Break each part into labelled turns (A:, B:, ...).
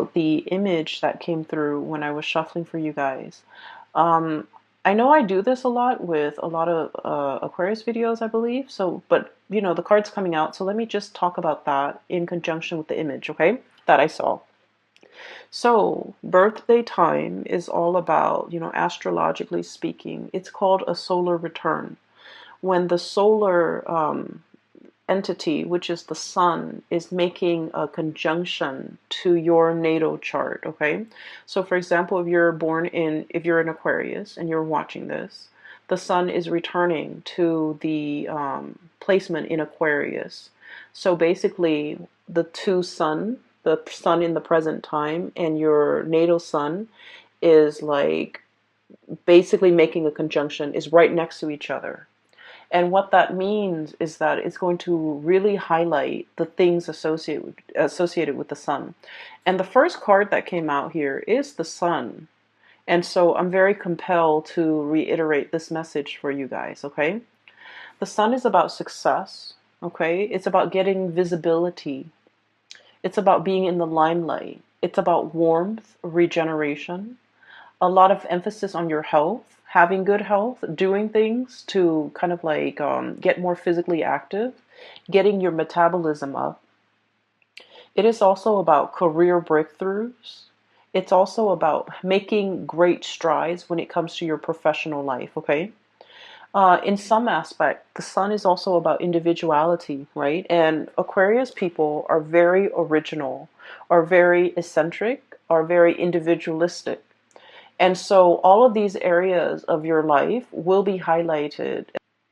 A: The image that came through when I was shuffling for you guys. Um, I know I do this a lot with a lot of Aquarius videos, I believe. So, but you know, the card's coming out. So let me just talk about that in conjunction with the image, okay, that I saw. So, birthday time is all about, you know, astrologically speaking, it's called a solar return. When the solar entity, which is the sun, is making a conjunction to your natal chart, okay? So for example, if you're an Aquarius and you're watching this, the sun is returning to the placement in Aquarius. So basically, the sun in the present time and your natal sun is like basically making a conjunction, is right next to each other. And what that means is that it's going to really highlight the things associated with the sun. And the first card that came out here is the sun. And so I'm very compelled to reiterate this message for you guys, okay? The sun is about success, okay? It's about getting visibility. It's about being in the limelight. It's about warmth, regeneration, a lot of emphasis on your health, having good health, doing things to kind of like get more physically active, getting your metabolism up. It is also about career breakthroughs. It's also about making great strides when it comes to your professional life, okay? In some aspect, the sun is also about individuality, right? And Aquarius people are very original, are very eccentric, are very individualistic. And so all of these areas of your life will be highlighted.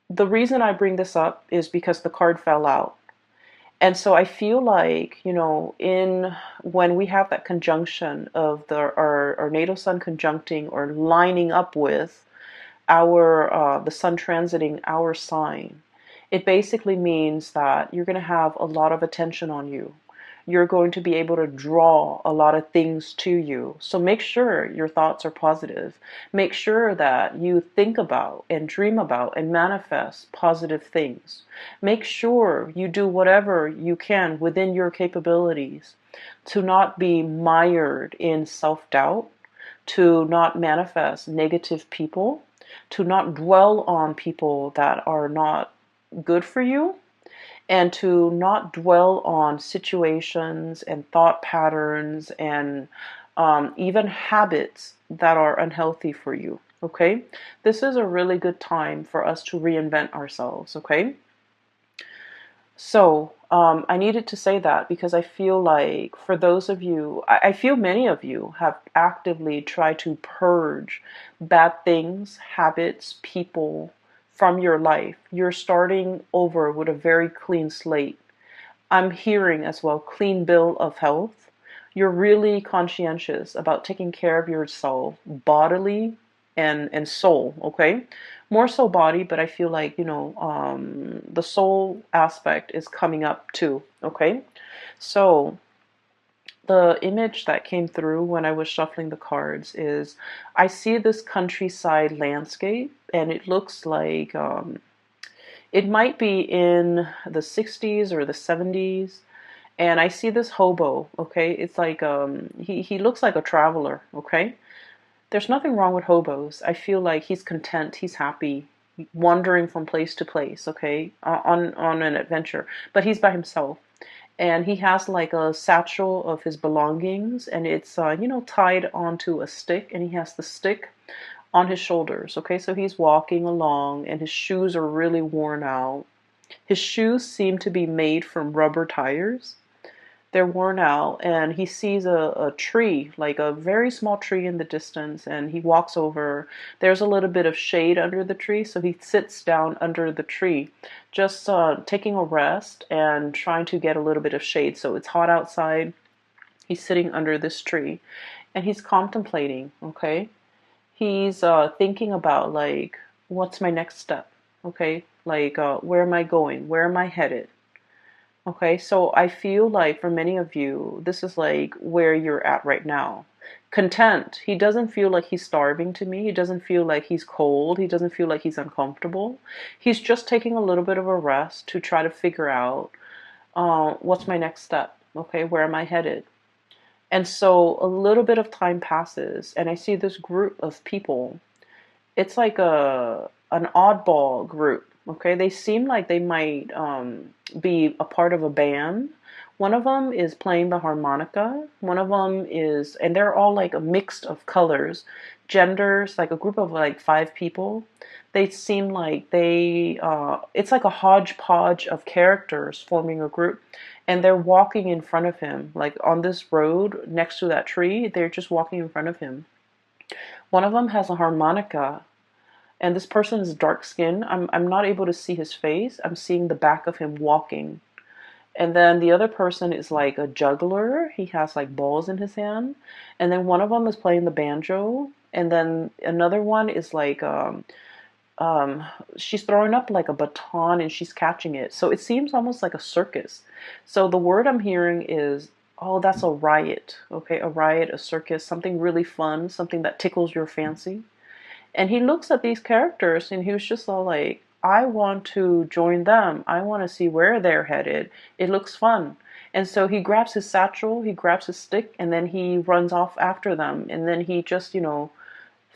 A: The reason I bring this up is because the card fell out. And so I feel like, you know, in when we have that conjunction of our natal sun conjuncting or lining up with our the sun transiting our sign, it basically means that you're going to have a lot of attention on you. You're going to be able to draw a lot of things to you. So make sure your thoughts are positive. Make sure that you think about and dream about and manifest positive things. Make sure you do whatever you can within your capabilities to not be mired in self-doubt, to not manifest negative people, to not dwell on people that are not good for you, and to not dwell on situations and thought patterns and even habits that are unhealthy for you. Okay, this is a really good time for us to reinvent ourselves. Okay, so I needed to say that because I feel like for those of you, I feel many of you have actively tried to purge bad things, habits, people from your life. You're starting over with a very clean slate. I'm hearing as well clean bill of health. You're really conscientious about taking care of yourself bodily and soul, okay? More so body, but I feel like, you know, the soul aspect is coming up too, okay? So the image that came through when I was shuffling the cards is I see this countryside landscape and it looks like it might be in the 60s or the 70s. And I see this hobo, okay? It's like he looks like a traveler, okay? There's nothing wrong with hobos. I feel like he's content, he's happy, wandering from place to place, okay, on an adventure. But he's by himself, and he has like a satchel of his belongings, and it's you know, tied onto a stick, and he has the stick on his shoulders. Okay, so he's walking along, and his shoes are really worn out. His shoes seem to be made from rubber tires. They're worn out, and he sees a tree, like a very small tree in the distance, and he walks over. There's a little bit of shade under the tree, so he sits down under the tree, just taking a rest and trying to get a little bit of shade. So it's hot outside. He's sitting under this tree, and he's contemplating, okay? He's thinking about, like, what's my next step, okay? Like, where am I going? Where am I headed? Okay, so I feel like for many of you, this is like where you're at right now. Content. He doesn't feel like he's starving to me. He doesn't feel like he's cold. He doesn't feel like he's uncomfortable. He's just taking a little bit of a rest to try to figure out what's my next step. Okay, where am I headed? And so a little bit of time passes, and I see this group of people. It's like an oddball group. Okay, they seem like they might be a part of a band. One of them is playing the harmonica. One of them is, and they're all like a mix of colors, genders, like a group of like 5 people. They seem like it's like a hodgepodge of characters forming a group, and they're walking in front of him, like on this road next to that tree. They're just walking in front of him. One of them has a harmonica, and this person is dark skinned. I'm not able to see his face. I'm seeing the back of him walking. And then the other person is like a juggler. He has like balls in his hand. And then one of them is playing the banjo. And then another one is like she's throwing up like a baton and she's catching it. So it seems almost like a circus. So the word I'm hearing is, oh, that's a riot. Okay, a riot, a circus, something really fun, something that tickles your fancy. And he looks at these characters and he was just all like, I want to join them. I want to see where they're headed. It looks fun. And so he grabs his satchel, he grabs his stick, and then he runs off after them. And then he just,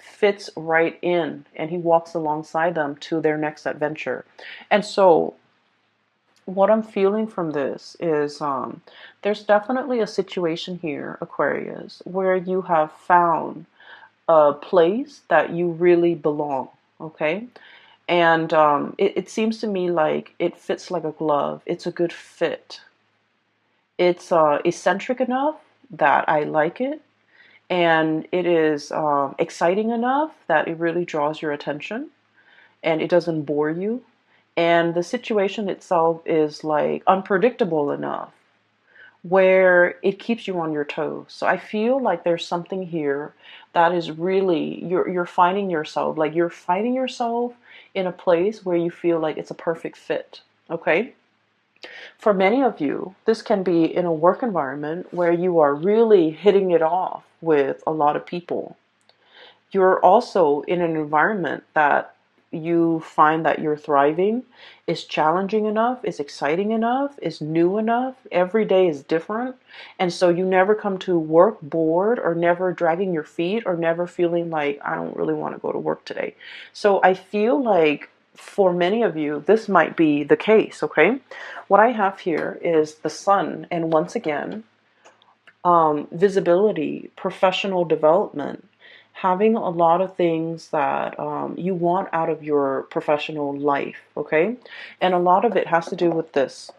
A: fits right in and he walks alongside them to their next adventure. And so what I'm feeling from this is there's definitely a situation here, Aquarius, where you have found a place that you really belong, okay? And it seems to me like it fits like a glove. It's a good fit. It's eccentric enough that I like it, and it is exciting enough that it really draws your attention, and it doesn't bore you. And the situation itself is like unpredictable enough where it keeps you on your toes. So I feel like there's something here that is really you're finding yourself, like you're finding yourself in a place where you feel like it's a perfect fit. Okay? For many of you, this can be in a work environment where you are really hitting it off with a lot of people. You're also in an environment that you find that you're thriving, is challenging enough, is exciting enough, is new enough. Every day is different. And so you never come to work bored, or never dragging your feet, or never feeling like, I don't really want to go to work today. So I feel like for many of you, this might be the case, okay? What I have here is the sun, and once again, visibility, professional development, having a lot of things that you want out of your professional life, okay? And a lot of it has to do with this.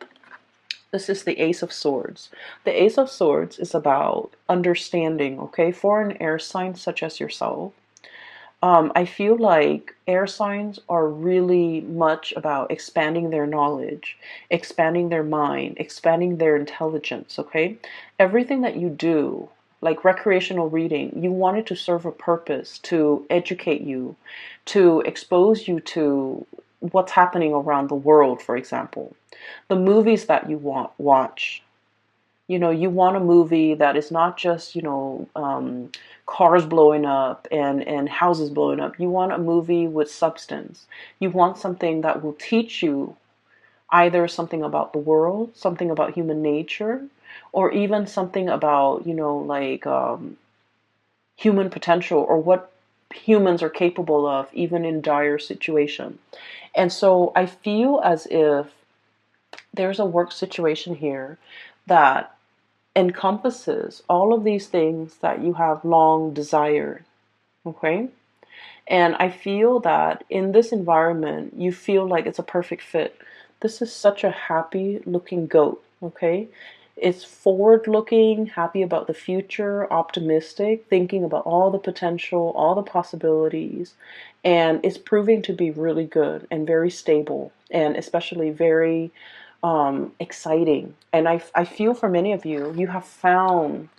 A: This is the Ace of Swords. The Ace of Swords is about understanding, okay? For an air sign such as yourself, I feel like air signs are really much about expanding their knowledge, expanding their mind, expanding their intelligence, okay? Everything that you do, like recreational reading, you want it to serve a purpose, to educate you, to expose you to what's happening around the world, for example. The movies that you watch, you want a movie that is not just, cars blowing up and houses blowing up. You want a movie with substance. You want something that will teach you either something about the world, something about human nature, or even something about, human potential, or what humans are capable of, even in dire situation. And so I feel as if there's a work situation here that encompasses all of these things that you have long desired, okay? And I feel that in this environment, you feel like it's a perfect fit. This is such a happy looking goat, okay? It's forward looking, happy about the future, optimistic, thinking about all the potential, all the possibilities. And it's proving to be really good and very stable, and especially very exciting. And I feel for many of you, you have found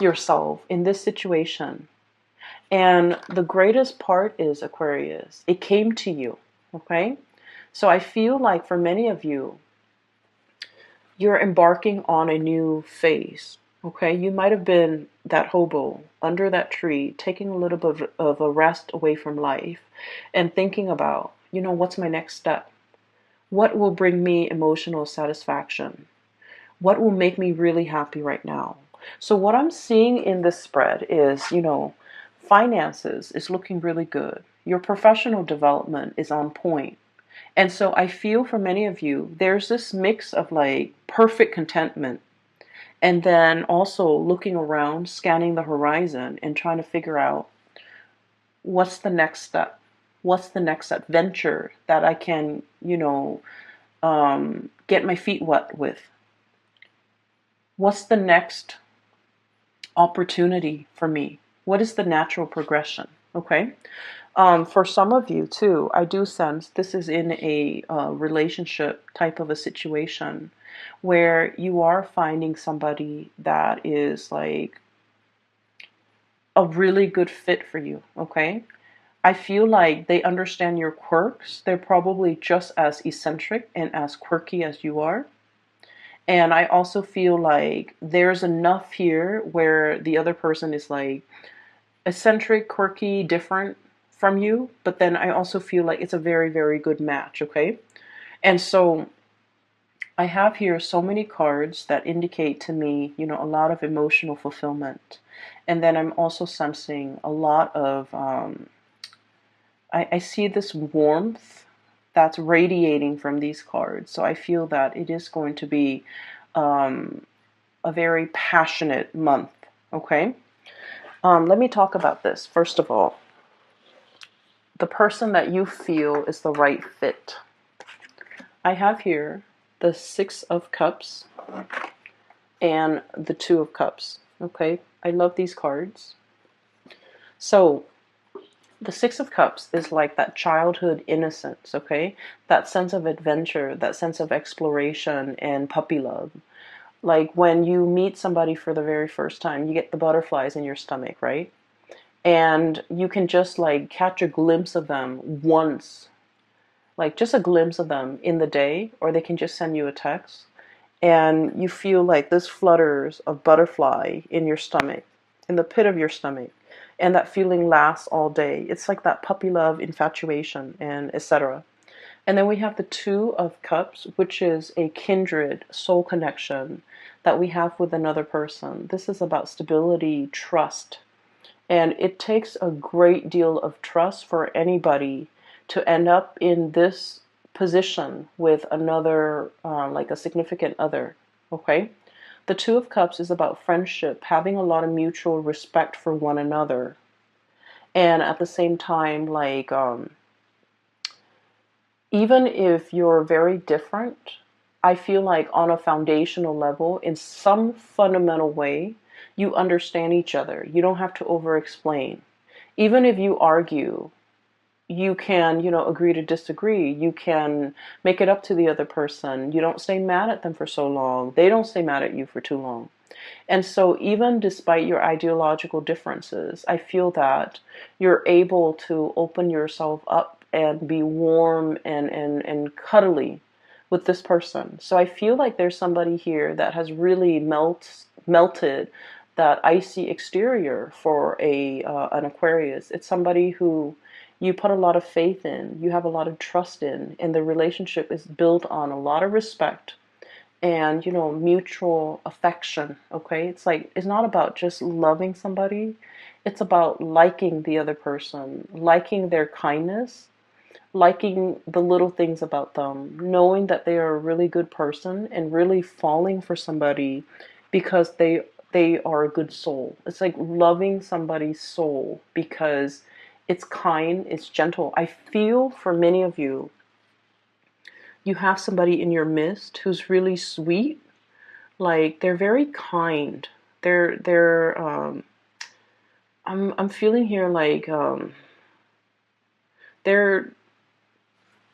A: yourself in this situation. And the greatest part is, Aquarius, it came to you, okay? So I feel like for many of you, you're embarking on a new phase, okay? You might have been that hobo under that tree, taking a little bit of a rest away from life and thinking about, what's my next step? What will bring me emotional satisfaction? What will make me really happy right now? So what I'm seeing in this spread is, finances is looking really good. Your professional development is on point. And so I feel for many of you, there's this mix of like perfect contentment and then also looking around, scanning the horizon and trying to figure out what's the next step? What's the next adventure that I can, get my feet wet with? What's the next opportunity for me? What is the natural progression? Okay. For some of you too, I do sense this is in a relationship type of a situation where you are finding somebody that is like a really good fit for you. Okay. I feel like they understand your quirks. They're probably just as eccentric and as quirky as you are. And I also feel like there's enough here where the other person is like eccentric, quirky, different from you. But then I also feel like it's a very, very good match, okay? And so I have here so many cards that indicate to me, a lot of emotional fulfillment. And then I'm also sensing a lot of, I see this warmth that's radiating from these cards. So I feel that it is going to be a very passionate month. Okay. Let me talk about this. First of all, the person that you feel is the right fit. I have here the Six of Cups and the Two of Cups. Okay. I love these cards. So the Six of Cups is like that childhood innocence, okay? That sense of adventure, that sense of exploration and puppy love. Like when you meet somebody for the very first time, you get the butterflies in your stomach, right? And you can just like catch a glimpse of them once, like just a glimpse of them in the day, or they can just send you a text. And you feel like this flutters of butterfly in your stomach, in the pit of your stomach. And that feeling lasts all day. It's like that puppy love, infatuation, and etc. And then we have the Two of Cups, which is a kindred soul connection that we have with another person. This is about stability, trust. And it takes a great deal of trust for anybody to end up in this position with another, like a significant other. Okay? The Two of Cups is about friendship, having a lot of mutual respect for one another. And at the same time, like, even if you're very different, I feel like on a foundational level, in some fundamental way, you understand each other. You don't have to over-explain. Even if you argue, you can, agree to disagree. You can make it up to the other person. You don't stay mad at them for so long. They don't stay mad at you for too long. And so even despite your ideological differences, I feel that you're able to open yourself up and be warm and cuddly with this person. So I feel like there's somebody here that has really melted that icy exterior for an Aquarius. It's somebody who you put a lot of faith in, you have a lot of trust in, and the relationship is built on a lot of respect and mutual affection. Okay, it's like it's not about just loving somebody, it's about liking the other person, liking their kindness, liking the little things about them, knowing that they are a really good person and really falling for somebody because they are a good soul. It's like loving somebody's soul because it's kind, it's gentle. I feel for many of you, you have somebody in your midst who's really sweet. Like they're very kind. They're I'm feeling here like they're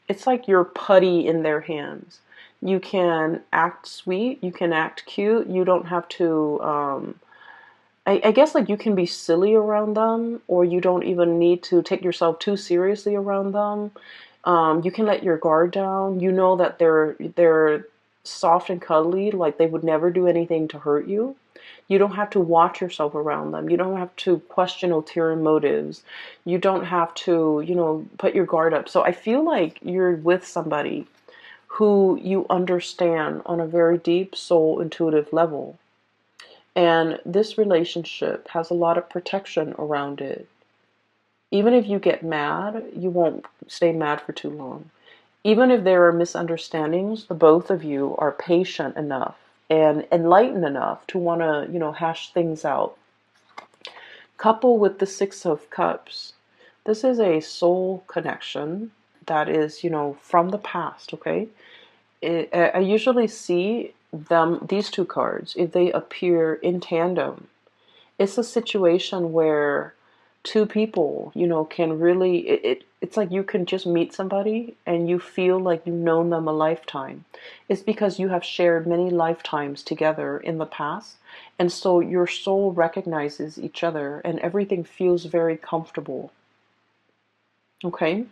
A: it's like you're putty in their hands. You can act sweet, you can act cute, you don't have to I guess like you can be silly around them, or you don't even need to take yourself too seriously around them. You can let your guard down. You know that they're soft and cuddly, like they would never do anything to hurt you. You don't have to watch yourself around them. You don't have to question ulterior motives. You don't have to, put your guard up. So I feel like you're with somebody who you understand on a very deep soul intuitive level. And this relationship has a lot of protection around it. Even if you get mad, you won't stay mad for too long. Even if there are misunderstandings, the both of you are patient enough and enlightened enough to want to, hash things out. Couple with the Six of Cups. This is a soul connection that is, from the past, okay? I usually see these two cards, if they appear in tandem, it's a situation where two people, can really, it's like you can just meet somebody and you feel like you've known them a lifetime. It's because you have shared many lifetimes together in the past. And so your soul recognizes each other and everything feels very comfortable. Okay?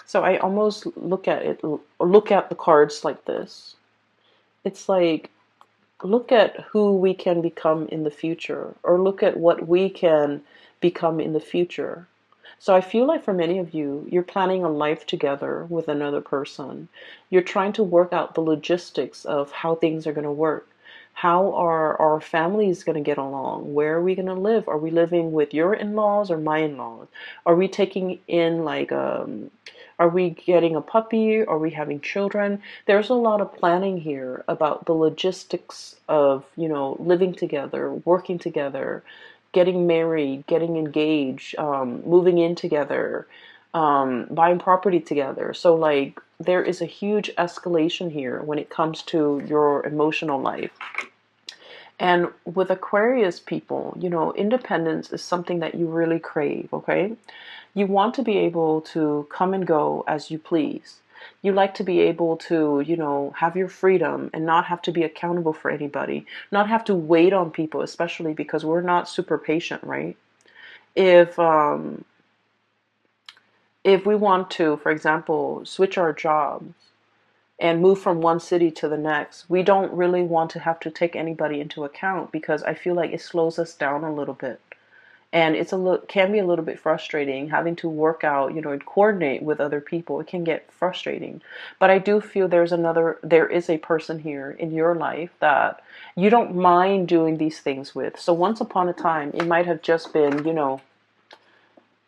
A: So I almost look at the cards like this. It's like, look at who we can become in the future, or look at what we can become in the future. So I feel like for many of you, you're planning a life together with another person. You're trying to work out the logistics of how things are going to work. How are our families going to get along? Where are we going to live? Are we living with your in-laws or my in-laws? Are we taking in are we getting a puppy? Are we having children? There's a lot of planning here about the logistics of, living together, working together, getting married, getting engaged, moving in together, buying property together. So like there is a huge escalation here when it comes to your emotional life. And with Aquarius people, independence is something that you really crave, okay? You want to be able to come and go as you please. You like to be able to, have your freedom and not have to be accountable for anybody, not have to wait on people, especially because we're not super patient, right? If we want to, for example, switch our jobs and move from one city to the next, we don't really want to have to take anybody into account, because I feel like it slows us down a little bit. And can be a little bit frustrating having to work out, and coordinate with other people. It can get frustrating. But I do feel there is a person here in your life that you don't mind doing these things with. So once upon a time, it might have just been,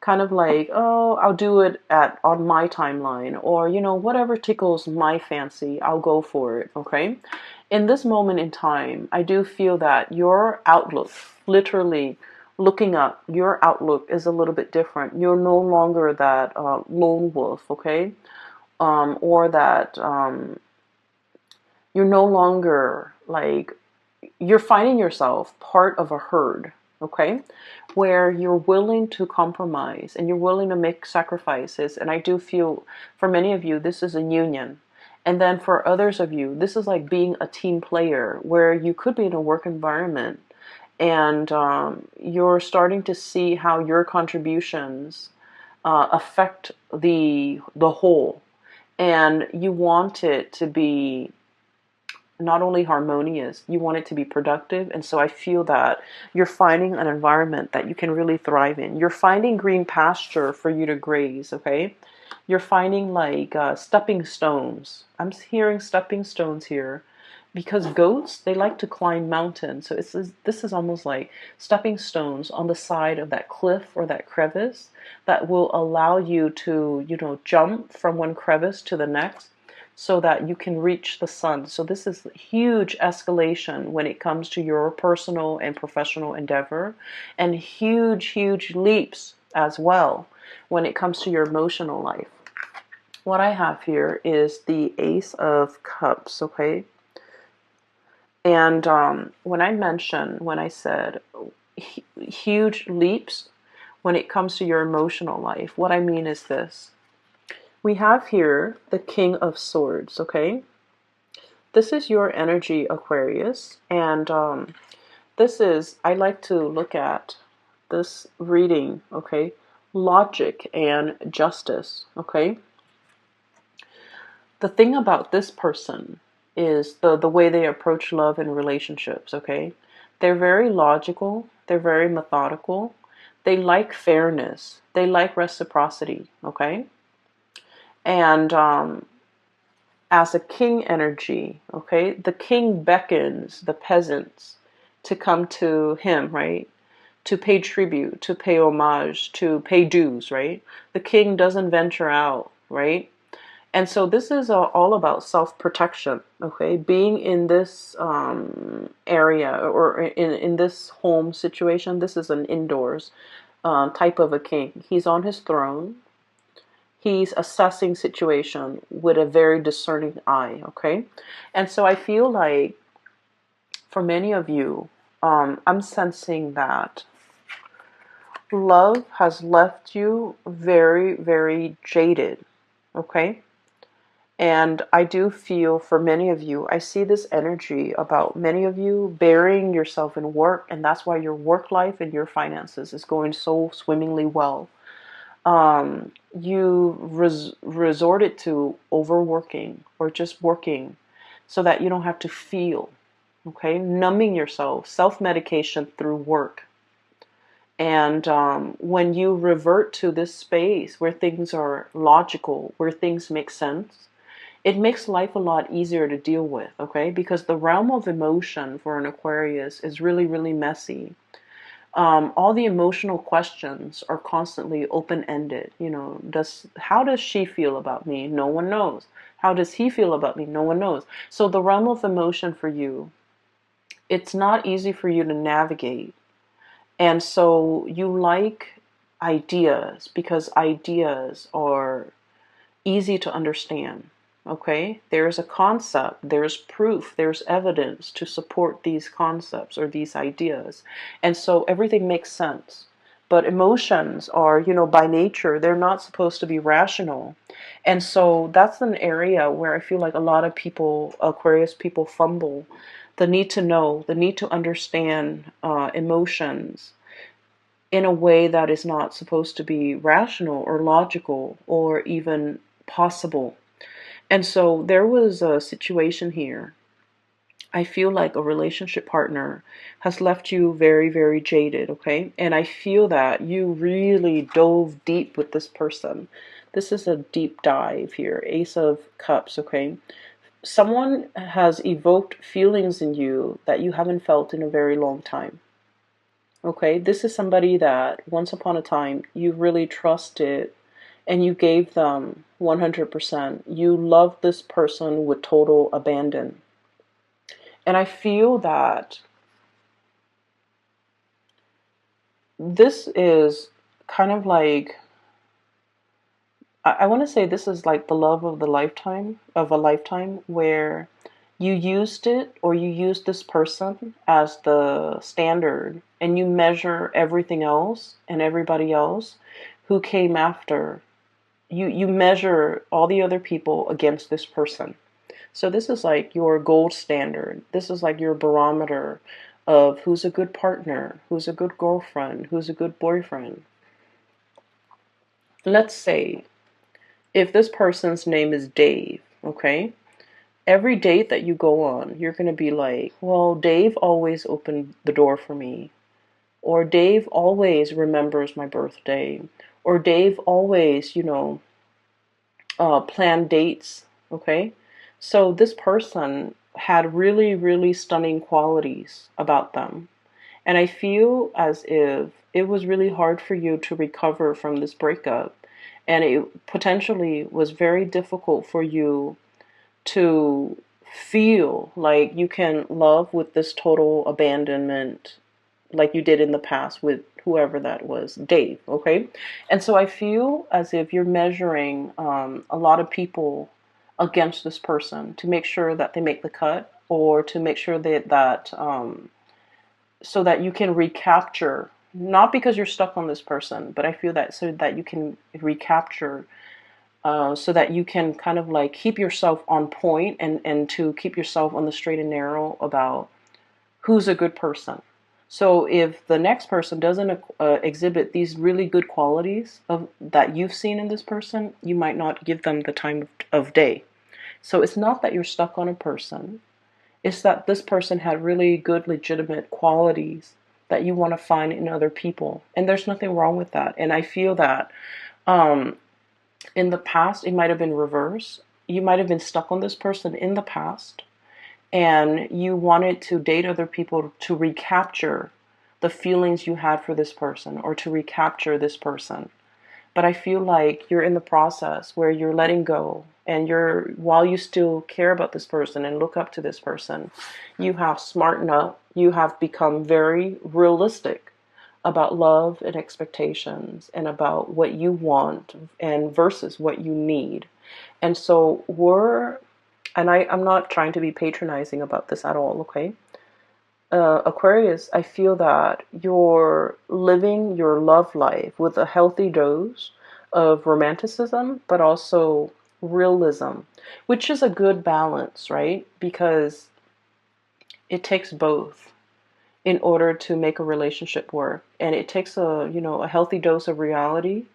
A: kind of like, oh, I'll do it on my timeline, or whatever tickles my fancy, I'll go for it. Okay, in this moment in time, I do feel that your outlook, literally looking up, your outlook is a little bit different. You're no longer that lone wolf, okay, or that you're no longer like, you're finding yourself part of a herd, okay, where you're willing to compromise and you're willing to make sacrifices. And I do feel for many of you, this is a union. And then for others of you, this is like being a team player, where you could be in a work environment and you're starting to see how your contributions affect the whole. And you want it to be not only harmonious, you want it to be productive. And so I feel that you're finding an environment that you can really thrive in. You're finding green pasture for you to graze, okay? You're finding like stepping stones. I'm hearing stepping stones here, because goats, they like to climb mountains. So this is almost like stepping stones on the side of that cliff or that crevice that will allow you to, jump from one crevice to the next, so that you can reach the sun. So this is huge escalation when it comes to your personal and professional endeavor, and huge, huge leaps as well when it comes to your emotional life. What I have here is the Ace of Cups, okay? And when I said huge leaps when it comes to your emotional life, what I mean is this. We have here the King of Swords, okay? This is your energy, Aquarius. And I like to look at this reading, okay? Logic and justice, okay? The thing about this person is the way they approach love and relationships, okay? They're very logical. They're very methodical. They like fairness. They like reciprocity, okay? And as a king energy, okay, the king beckons the peasants to come to him, right? To pay tribute, to pay homage, to pay dues, right? The king doesn't venture out, right? And so this is all about self-protection, okay? Being in this area or in this home situation, this is an indoors type of a king. He's on his throne. He's assessing situation with a very discerning eye, okay? And so I feel like for many of you, I'm sensing that love has left you very, very jaded, okay? And I do feel for many of you, I see this energy about many of you burying yourself in work, and that's why your work life and your finances is going so swimmingly well. You resorted to overworking or just working so that you don't have to feel, okay? Numbing yourself, self-medication through work. And when you revert to this space where things are logical, where things make sense, it makes life a lot easier to deal with, okay? Because the realm of emotion for an Aquarius is really, really messy. All the emotional questions are constantly open-ended. You know, how does she feel about me? No one knows. How does he feel about me? No one knows. So the realm of emotion for you, it's not easy for you to navigate. And so you like ideas because ideas are easy to understand. Okay, there's a concept, there's proof, there's evidence to support these concepts or these ideas. And so everything makes sense. But emotions are, you know, by nature, they're not supposed to be rational. And so that's an area where I feel like a lot of people, Aquarius people, fumble. The need to know, the need to understand emotions in a way that is not supposed to be rational or logical or even possible. And so there was a situation here. I feel like a relationship partner has left you very, very jaded, okay? And I feel that you really dove deep with this person. This is a deep dive here. Ace of Cups, okay? Someone has evoked feelings in you that you haven't felt in a very long time. Okay, this is somebody that once upon a time you really trusted and you gave them 100%. You loved this person with total abandon. And I feel that this is kind of like, I want to say this is like the love of a lifetime, where you used it or you used this person as the standard and you measure everything else and everybody else who came after. You measure all the other people against this person. So this is like your gold standard. This is like your barometer of who's a good partner, who's a good girlfriend, who's a good boyfriend. Let's say if this person's name is Dave, okay? Every date that you go on, you're going to be like, well, Dave always opened the door for me. Or Dave always remembers my birthday. Or Dave always, you know, plan dates, okay? So this person had really, really stunning qualities about them. And I feel as if it was really hard for you to recover from this breakup. And it potentially was very difficult for you to feel like you can love with this total abandonment like you did in the past with whoever that was, Dave, okay? And so I feel as if you're measuring a lot of people against this person to make sure that they make the cut, or to make sure that so that you can recapture, not because you're stuck on this person, but I feel that so that you can recapture, so that you can kind of like keep yourself on point, and to keep yourself on the straight and narrow about who's a good person. So if the next person doesn't exhibit these really good qualities that you've seen in this person, you might not give them the time of day. So it's not that you're stuck on a person. It's that this person had really good, legitimate qualities that you want to find in other people. And there's nothing wrong with that. And I feel that um, in the past, it might have been reverse. You might have been stuck on this person in the past. and you wanted to date other people to recapture the feelings you had for this person or to recapture this person. But I feel like you're in the process where you're letting go, and while you still care about this person and look up to this person, you have smartened up, you have become very realistic about love and expectations and about what you want and versus what you need. And so I'm not trying to be patronizing about this at all, okay? Aquarius, I feel that you're living your love life with a healthy dose of romanticism, but also realism, which is a good balance, right? Because it takes both in order to make a relationship work. And it takes a healthy dose of reality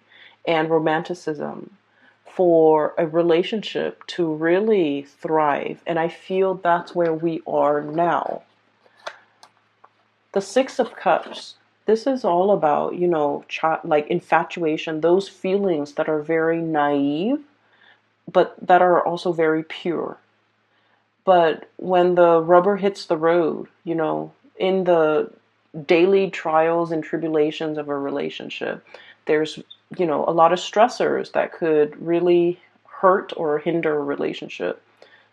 A: and romanticism for a relationship to really thrive. And I feel that's where we are now. The Six of Cups, this is all about, like infatuation, those feelings that are very naive, but that are also very pure. But when the rubber hits the road, in the daily trials and tribulations of a relationship, there's, a lot of stressors that could really hurt or hinder a relationship.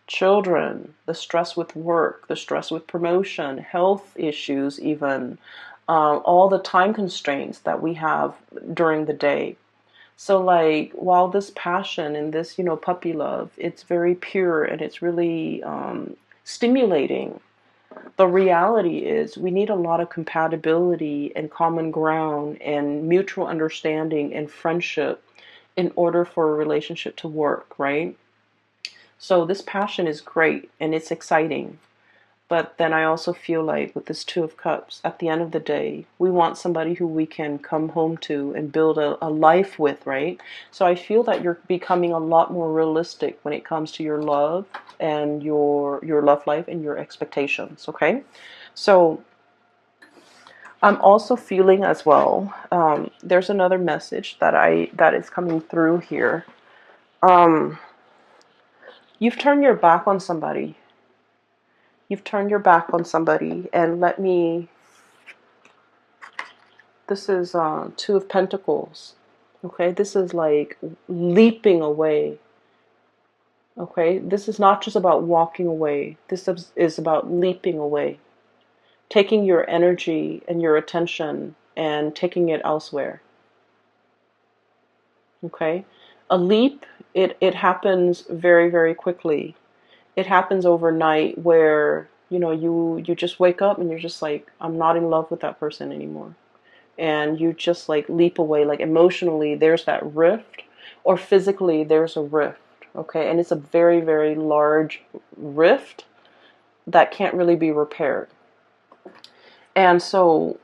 A: Children, the stress with work, the stress with promotion, health issues, even all the time constraints that we have during the day. So, like, while this passion and this, puppy love, it's very pure and it's really stimulating. The reality is we need a lot of compatibility and common ground and mutual understanding and friendship in order for a relationship to work, right? So this passion is great and it's exciting. But then I also feel like with this Two of Cups, at the end of the day, we want somebody who we can come home to and build a life with, right? So I feel that you're becoming a lot more realistic when it comes to your love and your love life and your expectations, okay? So I'm also feeling as well, there's another message that is coming through here. You've turned your back on somebody. You've turned your back on somebody, and this is Two of Pentacles. Okay, this is like leaping away. Okay, this is not just about walking away. This is about leaping away. Taking your energy and your attention and taking it elsewhere. Okay, a leap, it happens very, very quickly. It happens overnight where, you just wake up and you're just like, I'm not in love with that person anymore. And you just like leap away, like emotionally there's that rift, or physically there's a rift, okay? And it's a very, very large rift that can't really be repaired. And so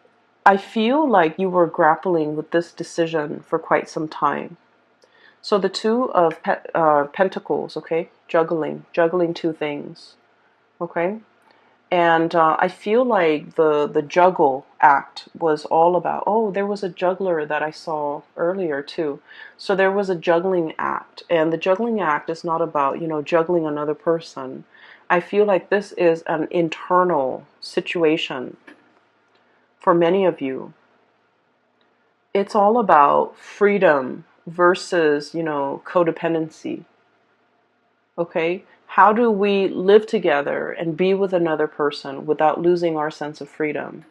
A: I feel like you were grappling with this decision for quite some time. So the Two of Pentacles, okay? Juggling two things, okay? And I feel like the juggle act was all about, oh, there was a juggler that I saw earlier too. So there was a juggling act. And the juggling act is not about, juggling another person. I feel like this is an internal situation for many of you. It's all about freedom versus, codependency. Okay? How do we live together and be with another person without losing our sense of freedom?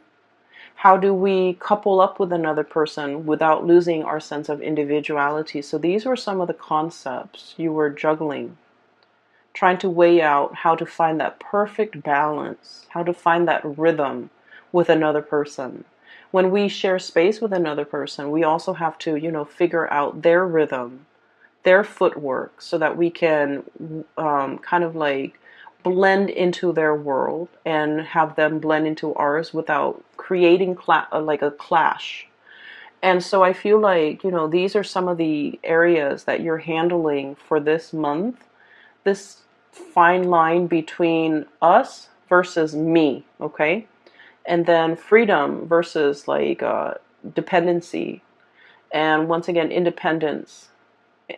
A: How do we couple up with another person without losing our sense of individuality? So these were some of the concepts you were juggling, trying to weigh out how to find that perfect balance, how to find that rhythm with another person. When we share space with another person, we also have to, figure out their rhythm, their footwork, so that we can kind of like blend into their world and have them blend into ours without creating like a clash. And so I feel like, these are some of the areas that you're handling for this month. This fine line between us versus me, okay? And then freedom versus like dependency. And once again, independence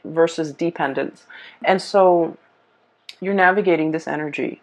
A: versus dependence. And so you're navigating this energy.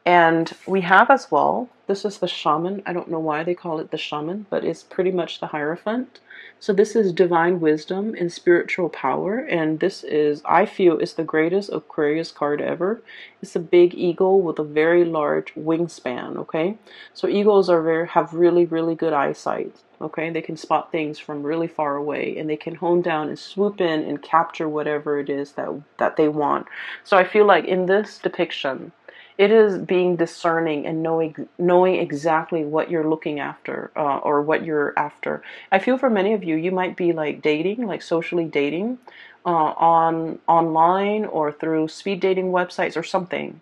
A: And we have as well, this is the shaman. I don't know why they call it the shaman, but it's pretty much the Hierophant. So this is divine wisdom and spiritual power. And this is, I feel, is the greatest Aquarius card ever. It's a big eagle with a very large wingspan, okay? So eagles have really, really good eyesight, okay? They can spot things from really far away, and they can hone down and swoop in and capture whatever it is that they want. So I feel like in this depiction, it is being discerning and knowing exactly what you're looking after, or what you're after. I feel for many of you, you might be like dating, like socially dating, online or through speed dating websites or something.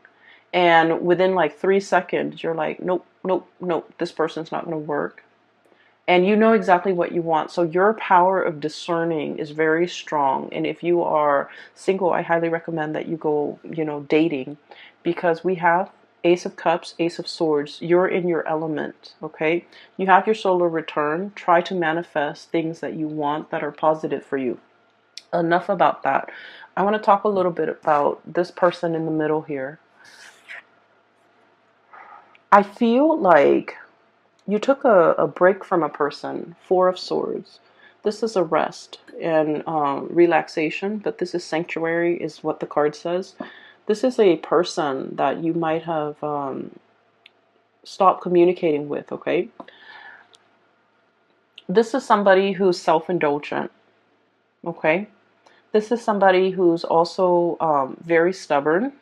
A: And within like 3 seconds, you're like, nope, nope, nope, this person's not going to work. And you know exactly what you want. So your power of discerning is very strong. And if you are single, I highly recommend that you go, dating, because we have Ace of Cups, Ace of Swords. You're in your element, okay? You have your solar return. Try to manifest things that you want that are positive for you. Enough about that. I want to talk a little bit about this person in the middle here. I feel like you took a break from a person. Four of Swords. This is a rest and relaxation, but this is sanctuary, is what the card says. This is a person that you might have stopped communicating with, okay? This is somebody who's self-indulgent, okay? This is somebody who's also very stubborn.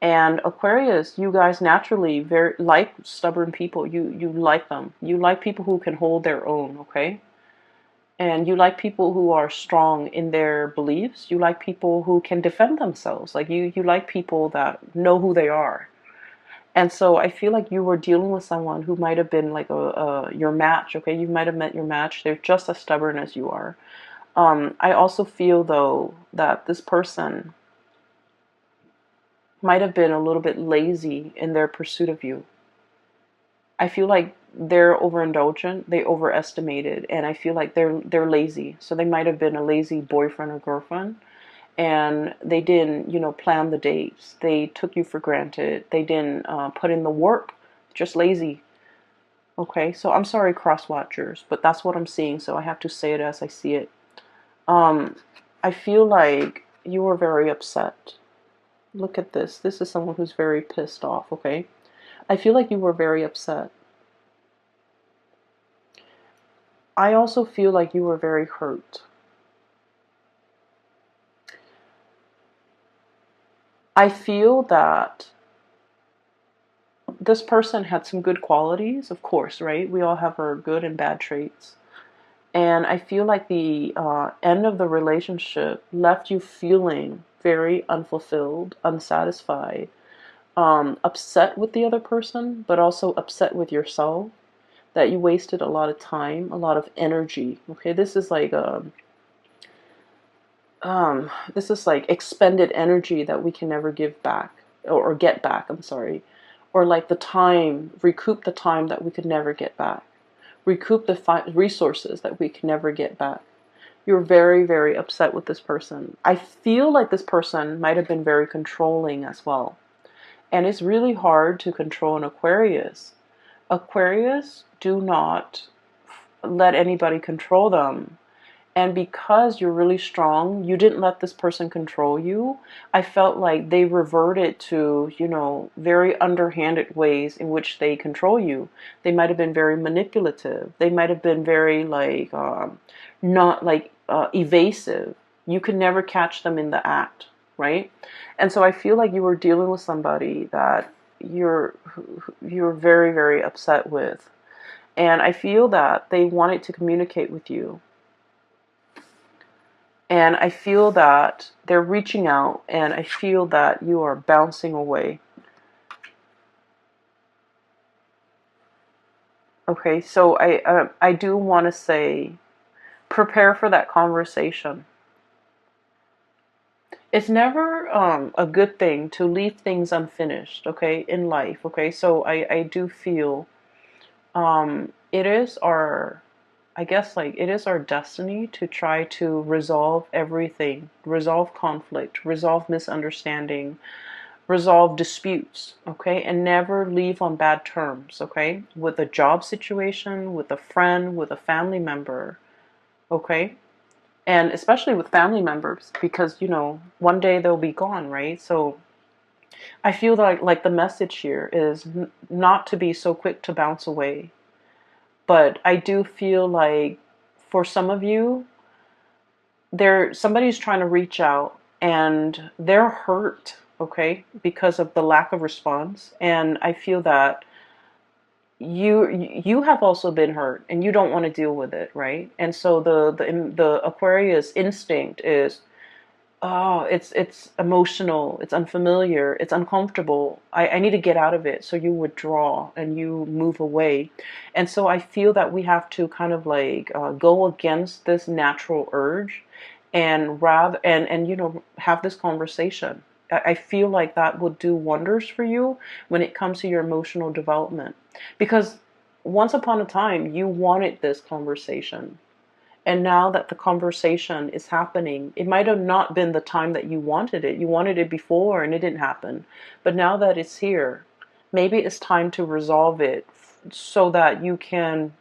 A: And Aquarius, you guys naturally very like stubborn people. You like them. You like people who can hold their own, okay? And you like people who are strong in their beliefs. You like people who can defend themselves. Like you like people that know who they are. And so I feel like you were dealing with someone who might have been like your match, okay? You might have met your match. They're just as stubborn as you are. I also feel, though, that this person might have been a little bit lazy in their pursuit of you. I feel like they're overindulgent, they overestimated, and I feel like they're lazy. So they might have been a lazy boyfriend or girlfriend, and they didn't, plan the dates. They took you for granted. They didn't put in the work. Just lazy. Okay, so I'm sorry, cross watchers, but that's what I'm seeing. So I have to say it as I see it. I feel like you were very upset. Look at this. This is someone who's very pissed off, okay? I feel like you were very upset. I also feel like you were very hurt. I feel that this person had some good qualities, of course, right? We all have our good and bad traits. And I feel like the end of the relationship left you feeling very unfulfilled, unsatisfied, upset with the other person, but also upset with yourself, that you wasted a lot of time, a lot of energy. Okay, this is like expended energy that we can never give back, or get back, I'm sorry. Or like the time, recoup the time that we could never get back. Recoup the resources that we can never get back. You're very, very upset with this person. I feel like this person might have been very controlling as well. And it's really hard to control an Aquarius. Aquarius do not let anybody control them. And because you're really strong, you didn't let this person control you. I felt like they reverted to, very underhanded ways in which they control you. They might have been very manipulative. They might have been very not evasive. You could never catch them in the act, right? And so I feel like you were dealing with somebody that you're very, very upset with. And I feel that they wanted to communicate with you. And I feel that they're reaching out, and I feel that you are bouncing away. Okay, so I do want to say, prepare for that conversation. It's never a good thing to leave things unfinished, okay, in life, okay? So I do feel it is our, I guess, like, it is our destiny to try to resolve everything, resolve conflict, resolve misunderstanding, resolve disputes, okay, and never leave on bad terms, okay, with a job situation, with a friend, with a family member, okay, and especially with family members, because one day they'll be gone, right? So I feel like the message here is not to be so quick to bounce away, but I do feel like for some of you, somebody's trying to reach out and they're hurt, okay, because of the lack of response. And I feel that you have also been hurt and you don't want to deal with it, right? And so the Aquarius instinct is, oh, it's emotional, it's unfamiliar, it's uncomfortable. I need to get out of it. So you withdraw and you move away. And so I feel that we have to kind of like go against this natural urge and rather and have this conversation. I feel like that would do wonders for you when it comes to your emotional development. Because once upon a time, you wanted this conversation. And now that the conversation is happening, it might have not been the time that you wanted it. You wanted it before and it didn't happen. But now that it's here, maybe it's time to resolve it so that you can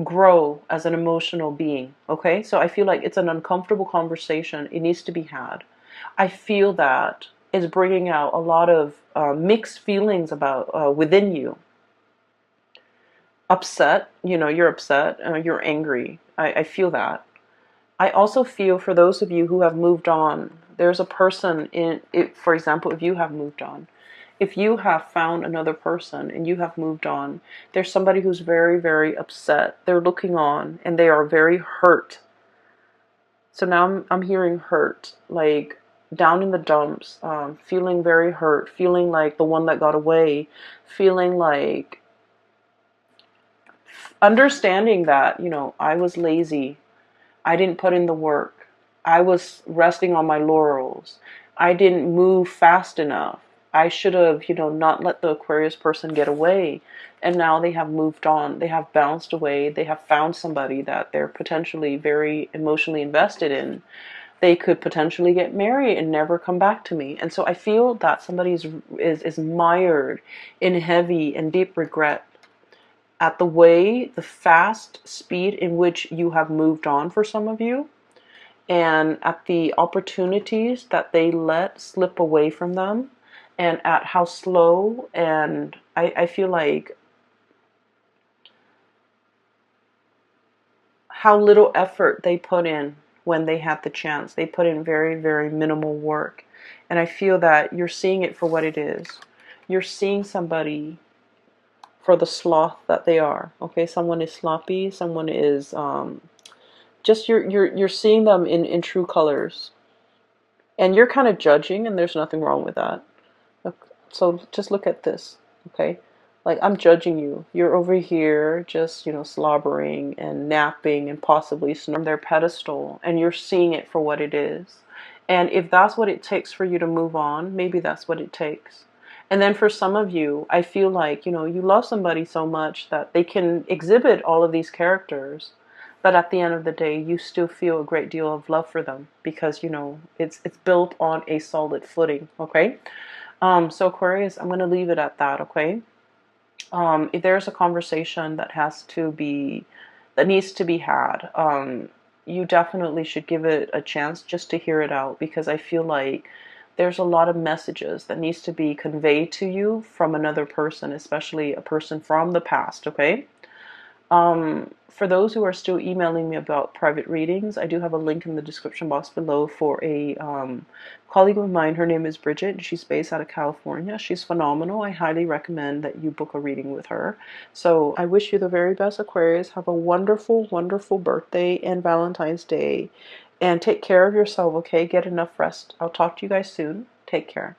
A: grow as an emotional being. Okay? So I feel like it's an uncomfortable conversation. It needs to be had. I feel that it's bringing out a lot of mixed feelings about within you. Upset, you're upset, you're angry. I feel that. I also feel for those of you who have moved on, there's a person in it. For example, if you have moved on, if you have found another person and you have moved on, there's somebody who's very, very upset. They're looking on and they are very hurt. So now I'm hearing hurt, like down in the dumps, feeling very hurt, feeling like the one that got away, feeling like understanding that, I was lazy. I didn't put in the work. I was resting on my laurels. I didn't move fast enough. I should have, not let the Aquarius person get away. And now they have moved on. They have bounced away. They have found somebody that they're potentially very emotionally invested in. They could potentially get married and never come back to me. And so I feel that somebody is mired in heavy and deep regret at the fast speed in which you have moved on for some of you, and at the opportunities that they let slip away from them, and at how slow and I feel like how little effort they put in when they had the chance. They put in very, very minimal work. And I feel that you're seeing it for what it is. You're seeing somebody for the sloth that they are. Okay, someone is sloppy, someone is just you're seeing them in true colors. And you're kind of judging, and there's nothing wrong with that. So just look at this, okay? Like, I'm judging you. You're over here just, slobbering and napping and possibly snoring on their pedestal, and you're seeing it for what it is. And if that's what it takes for you to move on, maybe that's what it takes. And then for some of you, I feel like, you love somebody so much that they can exhibit all of these characters, but at the end of the day, you still feel a great deal of love for them because, it's built on a solid footing, okay? So Aquarius, I'm going to leave it at that, okay? If there's a conversation that needs to be had, you definitely should give it a chance just to hear it out, because I feel like there's a lot of messages that needs to be conveyed to you from another person, especially a person from the past, okay? For those who are still emailing me about private readings, I do have a link in the description box below for a colleague of mine. Her name is Bridget, and she's based out of California. She's phenomenal. I highly recommend that you book a reading with her. So I wish you the very best, Aquarius. Have a wonderful, wonderful birthday and Valentine's Day. And take care of yourself, okay? Get enough rest. I'll talk to you guys soon. Take care.